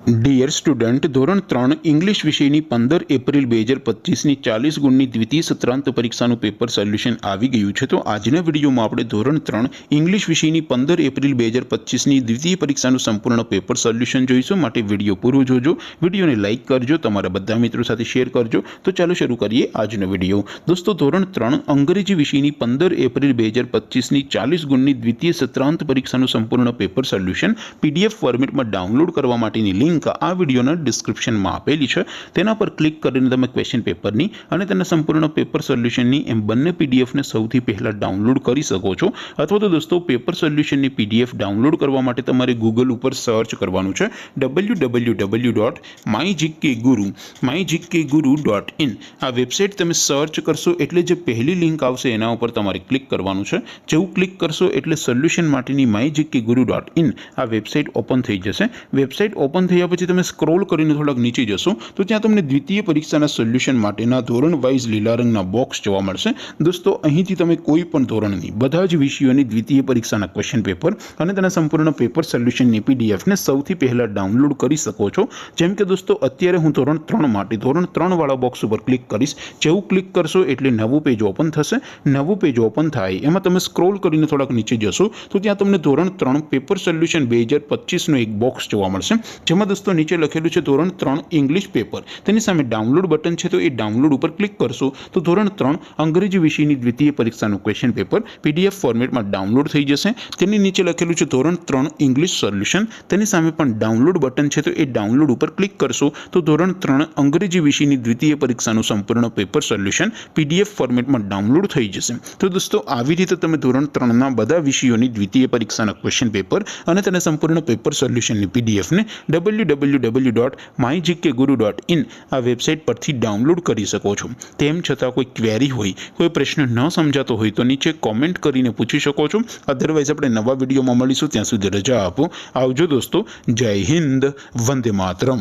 Dear student, ધોરણ 3 English વિષયની 15 April 2025ની 40 ગુણની દ્વિતીય સત્રાંત પરીક્ષાનું પેપર સોલ્યુશન આવી ગયું છે। તો આજના વિડીયોમાં આપણે ધોરણ 3 ઇંગ્લિશ વિષયની 15 એપ્રિલ 2025ની દ્વિતીય પરીક્ષાનું સંપૂર્ણ પેપર સોલ્યુશન જોઈશું। માટે વિડીયો પૂરો જોજો, વિડીયોને લાઇક કરજો, તમારા બધા મિત્રો સાથે શેર કરજો। તો ચાલો શરૂ કરીએ આજનો વિડીયો। દોસ્તો, ધોરણ 3 અંગ્રેજી વિષયની 15 એપ્રિલ 2025ની 40 ગુણની દ્વિતીય સત્રાંત પરીક્ષાનું સંપૂર્ણ પેપર સોલ્યુશન PDF ફોર્મેટમાં ડાઉનલોડ કરવા માટેની લિંક આ વિડીયોના ડિસ્ક્રિપ્શનમાં આપેલી છે। તેના પર ક્લિક કરીને તમે ક્વેશ્ચન પેપરની અને તેના સંપૂર્ણ પેપર સોલ્યુશનની એમ બંને પીડીએફને સૌથી પહેલાં ડાઉનલોડ કરી શકો છો। અથવા તો દોસ્તો, પેપર સોલ્યુશનની પીડીએફ ડાઉનલોડ કરવા માટે તમારે ગૂગલ ઉપર સર્ચ કરવાનું છે www.mygkguru.in। આ વેબસાઇટ તમે સર્ચ કરશો એટલે જે પહેલી લિંક આવશે એના ઉપર તમારે ક્લિક કરવાનું છે। જેવું ક્લિક કરશો એટલે સોલ્યુશન માટેની mygkguru.in આ વેબસાઇટ ઓપન થઈ જશે। વેબસાઇટ ઓપન થયા પછી તમે સ્ક્રોલ કરીને થોડાક નીચે જશો તો ત્યાં તમને દ્વિતીય પરીક્ષાના સોલ્યુશન માટેના ધોરણ વાઇઝ લીલા રંગના બોક્સ જોવા મળશે। દોસ્તો, અહીંથી તમે કોઈ પણ ધોરણની બધા જ વિષયોની દ્વિતીય પરીક્ષાના ક્વેશ્ચન પેપર અને તેના સંપૂર્ણ પેપર સોલ્યુશનની પીડીએફને સૌથી પહેલાં ડાઉનલોડ કરી શકો છો। જેમ કે દોસ્તો, અત્યારે હું ધોરણ 3 માટે ધોરણ 3 વાળા બોક્સ ઉપર ક્લિક કરીશ। જેવું ક્લિક કરશો એટલે નવું પેજ ઓપન થશે। નવું પેજ ઓપન થાય એમાં તમે સ્ક્રોલ કરીને થોડાક નીચે જશો તો ત્યાં તમને ધોરણ 3 પેપર સોલ્યુશન 2025નો એક બોક્સ જોવા મળશે। જેમાં દોસ્તો નીચે લખેલું છે ધોરણ 3 ઇંગ્લિશ પેપર, તેની સામે ડાઉનલોડ બટન છે, તો એ ડાઉનલોડ ઉપર ક્લિક કરશો તો ધોરણ 3 અંગ્રેજી વિષયની દ્વિતીય પરીક્ષાનું ક્વેશ્ચન પેપર PDF ફોર્મેટમાં ડાઉનલોડ થઈ જશે। તેની નીચે લખેલું છે ધોરણ 3 ઇંગ્લિશ સોલ્યુશન, તેની સામે પણ ડાઉનલોડ બટન છે, તો એ ડાઉનલોડ ઉપર ક્લિક કરશો તો ધોરણ 3 અંગ્રેજી વિષયની દ્વિતીય પરીક્ષાનું સંપૂર્ણ પેપર સોલ્યુશન PDF ફોર્મેટમાં ડાઉનલોડ થઈ જશે। તો દોસ્તો, આવી રીતે તમે ધોરણ 3ના બધા વિષયોની દ્વિતીય પરીક્ષાના ક્વેશ્ચન પેપર અને તેના સંપૂર્ણ પેપર સોલ્યુશનની પીડીએફને www.mygkguru.in આ વેબસાઇટ પરથી ડાઉનલોડ કરી શકો છો। તેમ છતાં કોઈ ક્વેરી હોય, કોઈ પ્રશ્ન ન સમજાતો હોય તો નીચે કોમેન્ટ કરીને પૂછી શકો છો। અધરવાઇઝ આપણે નવા વિડીયોમાં મળીશું, ત્યાં સુધી રજા આપો। આવજો દોસ્તો, જય હિન્દ, વંદે માતરમ।